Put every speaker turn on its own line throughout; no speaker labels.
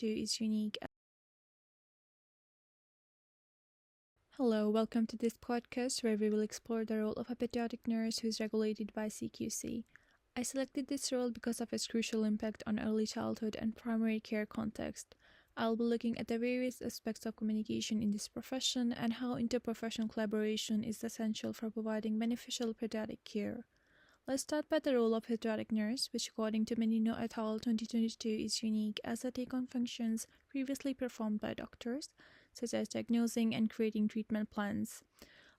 2022 is unique. Hello, welcome to this podcast where we will explore the role of a pediatric nurse who is regulated by CQC. I selected this role because of its crucial impact on early childhood and primary care context. I'll be looking at the various aspects of communication in this profession and how interprofessional collaboration is essential for providing beneficial pediatric care. Let's start by the role of pediatric nurse, which according to Menino et al. 2022 is unique as they take on functions previously performed by doctors, such as diagnosing and creating treatment plans.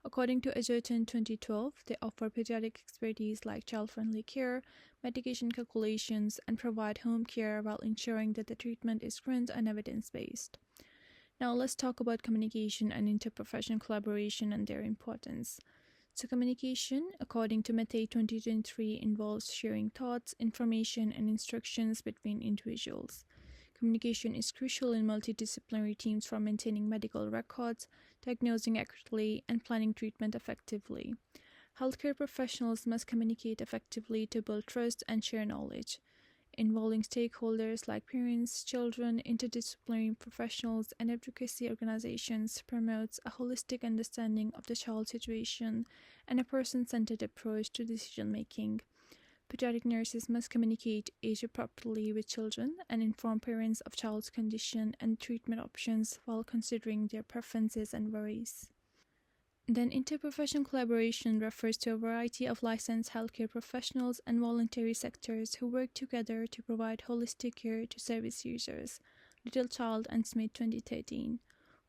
According to Edgerton 2012, they offer pediatric expertise like child-friendly care, medication calculations, and provide home care while ensuring that the treatment is current and evidence-based. Now let's talk about communication and interprofessional collaboration and their importance. So communication, according to Mate 2023, involves sharing thoughts, information, and instructions between individuals. Communication is crucial in multidisciplinary teams for maintaining medical records, diagnosing accurately, and planning treatment effectively. Healthcare professionals must communicate effectively to build trust and share knowledge. Involving stakeholders like parents, children, interdisciplinary professionals, and advocacy organizations promotes a holistic understanding of the child's situation and a person-centered approach to decision-making. Pediatric nurses must communicate age-appropriately with children and inform parents of child's condition and treatment options while considering their preferences and worries. Then interprofessional collaboration refers to a variety of licensed healthcare professionals and voluntary sectors who work together to provide holistic care to service users. Littlechild and Smith 2013.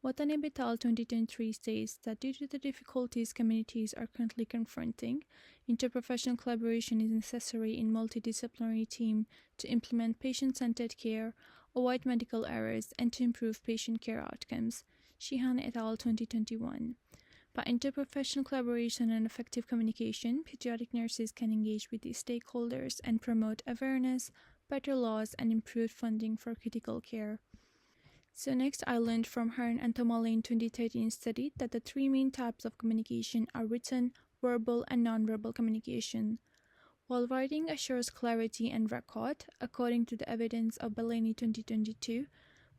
Watanabe et al. 2023 states that due to the difficulties communities are currently confronting, interprofessional collaboration is necessary in multidisciplinary team to implement patient-centered care, avoid medical errors, and to improve patient care outcomes. Sheehan et al. 2021. By interprofessional collaboration and effective communication, pediatric nurses can engage with the stakeholders and promote awareness, better laws, and improved funding for critical care. So next, I learned from Hearn and Tomale in 2013 study that the three main types of communication are written, verbal, and nonverbal communication. While writing assures clarity and record, according to the evidence of Bellany 2022,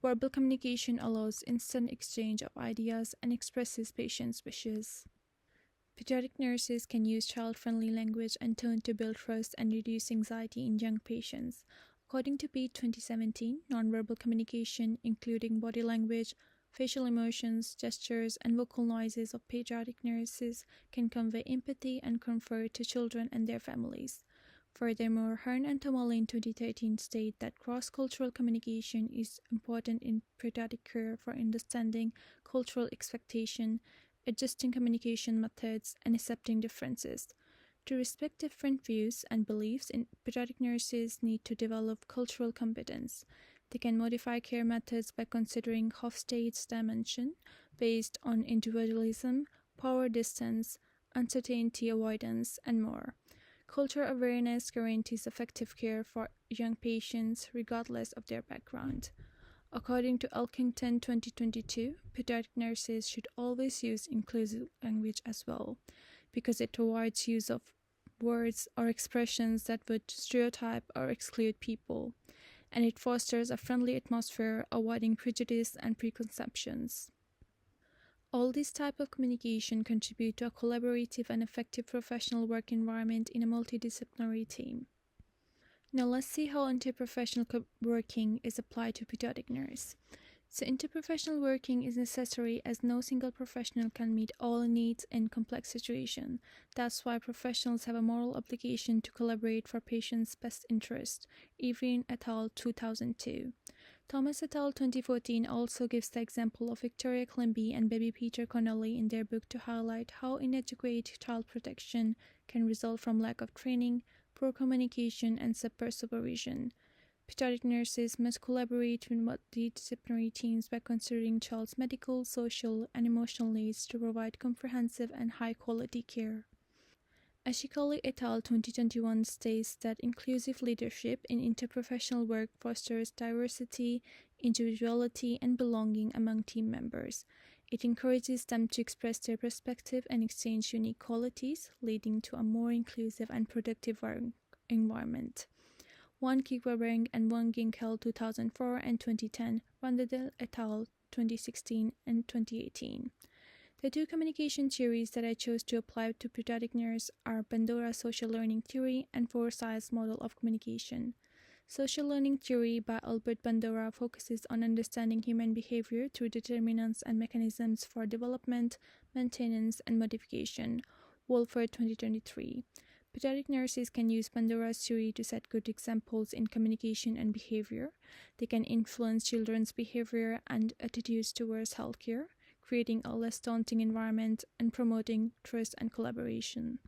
verbal communication allows instant exchange of ideas and expresses patients' wishes. Pediatric nurses can use child-friendly language and tone to build trust and reduce anxiety in young patients. According to Pete 2017, nonverbal communication, including body language, facial emotions, gestures, and vocal noises of pediatric nurses, can convey empathy and comfort to children and their families. Furthermore, Hearn and Tomale in 2013 state that cross-cultural communication is important in pediatric care for understanding cultural expectation, adjusting communication methods, and accepting differences. To respect different views and beliefs, pediatric nurses need to develop cultural competence. They can modify care methods by considering Hofstade's dimension based on individualism, power distance, uncertainty avoidance, and more. Cultural awareness guarantees effective care for young patients regardless of their background. According to Elkington 2022, pediatric nurses should always use inclusive language as well, because it avoids use of words or expressions that would stereotype or exclude people, and it fosters a friendly atmosphere, avoiding prejudice and preconceptions. All these types of communication contribute to a collaborative and effective professional work environment in a multidisciplinary team. Now let's see how interprofessional working is applied to pediatric nurse. So interprofessional working is necessary as no single professional can meet all needs in complex situations. That's why professionals have a moral obligation to collaborate for patients' best interest. Evelyn et al. 2002. Thomas et al. 2014 also gives the example of Victoria Climby and baby Peter Connolly in their book to highlight how inadequate child protection can result from lack of training, poor communication, and subpar supervision. Pediatric nurses must collaborate with multidisciplinary teams by considering child's medical, social, and emotional needs to provide comprehensive and high-quality care. Ashikali et al. 2021 states that inclusive leadership in interprofessional work fosters diversity, individuality, and belonging among team members. It encourages them to express their perspective and exchange unique qualities, leading to a more inclusive and productive work environment. Wan Kikwabeng and Wang Ginkel 2004 and 2010, Randadel et al. 2016 and 2018. The two communication theories that I chose to apply to pediatric nurse are Bandora's social learning theory and Forsyth's model of communication. Social learning theory by Albert Bandura focuses on understanding human behavior through determinants and mechanisms for development, maintenance, and modification. Wolford 2023. Pediatric nurses can use Bandura's theory to set good examples in communication and behavior. They can influence children's behavior and attitudes towards healthcare, creating a less daunting environment and promoting trust and collaboration.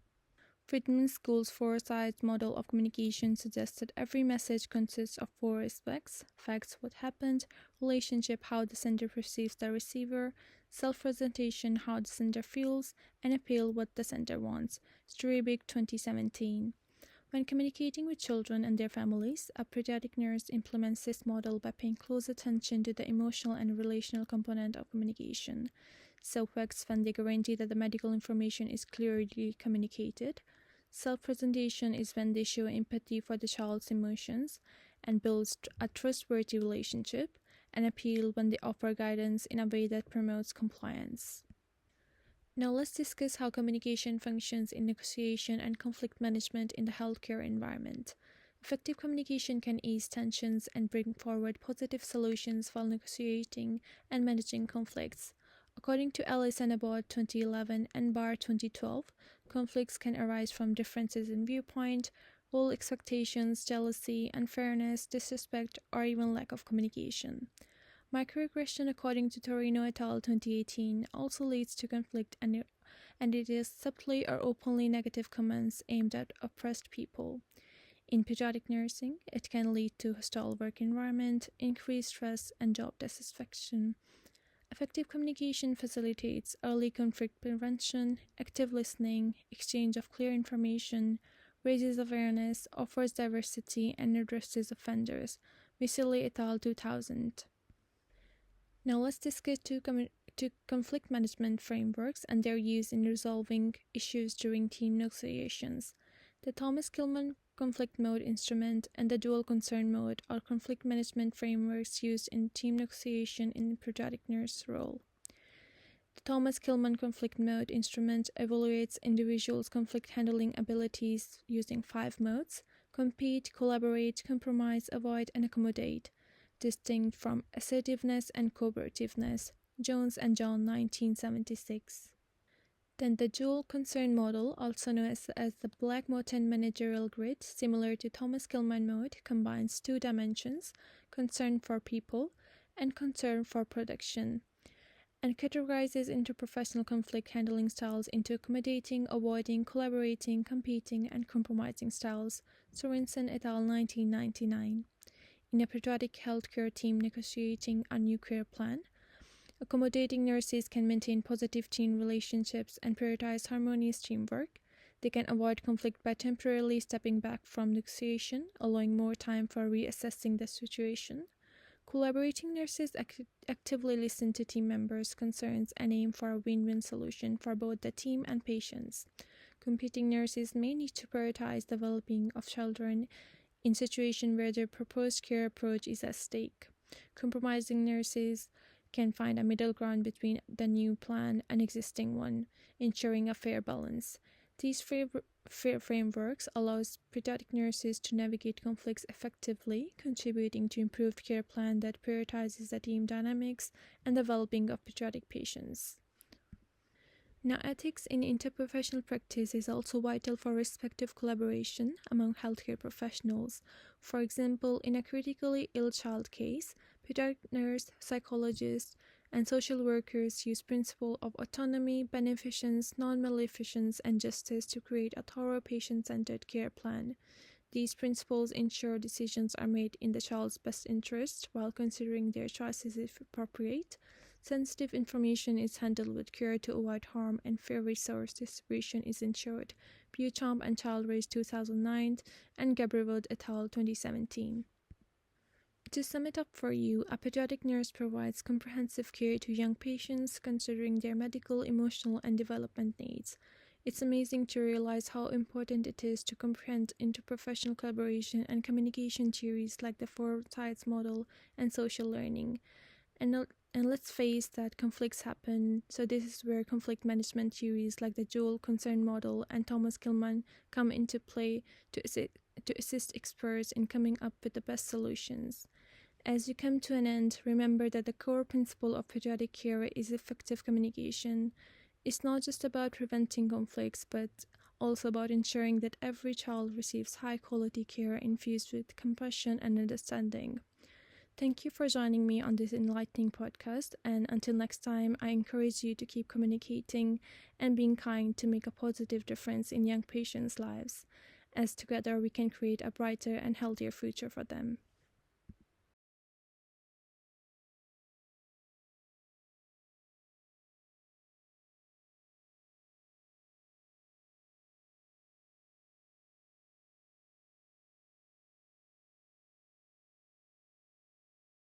Friedman School's Forsyth model of communication suggests that every message consists of four aspects: facts, what happened; relationship, how the sender perceives the receiver; self-presentation, how the sender feels; and appeal, what the sender wants. Strabig 2017. When communicating with children and their families, a pediatric nurse implements this model by paying close attention to the emotional and relational component of communication. Self-facts when they guarantee that the medical information is clearly communicated. Self-presentation is when they show empathy for the child's emotions and builds a trustworthy relationship. And appeal when they offer guidance in a way that promotes compliance. Now let's discuss how communication functions in negotiation and conflict management in the healthcare environment. Effective communication can ease tensions and bring forward positive solutions while negotiating and managing conflicts. According to Ellis and Abbott 2011 and Barr 2012, conflicts can arise from differences in viewpoint, role expectations, jealousy, unfairness, disrespect, or even lack of communication. Microaggression, according to Torino et al. 2018, also leads to conflict, and it is subtly or openly negative comments aimed at oppressed people. In pediatric nursing, it can lead to hostile work environment, increased stress, and job dissatisfaction. Effective communication facilitates early conflict prevention, active listening, exchange of clear information, raises awareness, offers diversity, and addresses offenders. Misili et al. 2000. Now let's discuss two conflict management frameworks and their use in resolving issues during team negotiations. The Thomas Kilmann conflict mode instrument and the dual concern mode are conflict management frameworks used in team negotiation in the pediatric nurse role. The Thomas Kilmann conflict mode instrument evaluates individuals' conflict handling abilities using 5 modes: compete, collaborate, compromise, avoid, and accommodate, distinct from assertiveness and cooperativeness. Jones and John 1976. Then the dual concern model, also known as the Black-Moten managerial grid, similar to Thomas Kilmann mode, combines 2 dimensions: concern for people and concern for production, and categorizes interprofessional conflict handling styles into accommodating, avoiding, collaborating, competing, and compromising styles. Sorensen et al. 1999. In a pediatric healthcare team negotiating a new care plan, accommodating nurses can maintain positive team relationships and prioritize harmonious teamwork. They can avoid conflict by temporarily stepping back from negotiation, allowing more time for reassessing the situation. Collaborating nurses actively listen to team members' concerns and aim for a win-win solution for both the team and patients. Competing nurses may need to prioritize the well-being of children in situations where their proposed care approach is at stake. Compromising nurses can find a middle ground between the new plan and existing one, ensuring a fair balance. These frameworks allows pediatric nurses to navigate conflicts effectively, contributing to improved care plan that prioritizes the team dynamics and the well-being of pediatric patients. Now, ethics in interprofessional practice is also vital for respective collaboration among healthcare professionals. For example, in a critically ill child case, pediatric nurse, psychologists, and social workers use principles of autonomy, beneficence, non-maleficence, and justice to create a thorough patient-centered care plan. These principles ensure decisions are made in the child's best interest while considering their choices if appropriate. Sensitive information is handled with care to avoid harm, and fair resource distribution is ensured. Beauchamp and Childress 2009 and Gabriwood et al. 2017. To sum it up for you, a pediatric nurse provides comprehensive care to young patients considering their medical, emotional, and development needs. It's amazing to realize how important it is to comprehend interprofessional collaboration and communication theories like the Four Sides model and social learning. And let's face that conflicts happen, so this is where conflict management theories like the dual concern model and Thomas Gilman come into play to assist experts in coming up with the best solutions. As you come to an end, remember that the core principle of pediatric care is effective communication. It's not just about preventing conflicts, but also about ensuring that every child receives high quality care infused with compassion and understanding. Thank you for joining me on this enlightening podcast, and until next time, I encourage you to keep communicating and being kind to make a positive difference in young patients' lives, as together we can create a brighter and healthier future for them.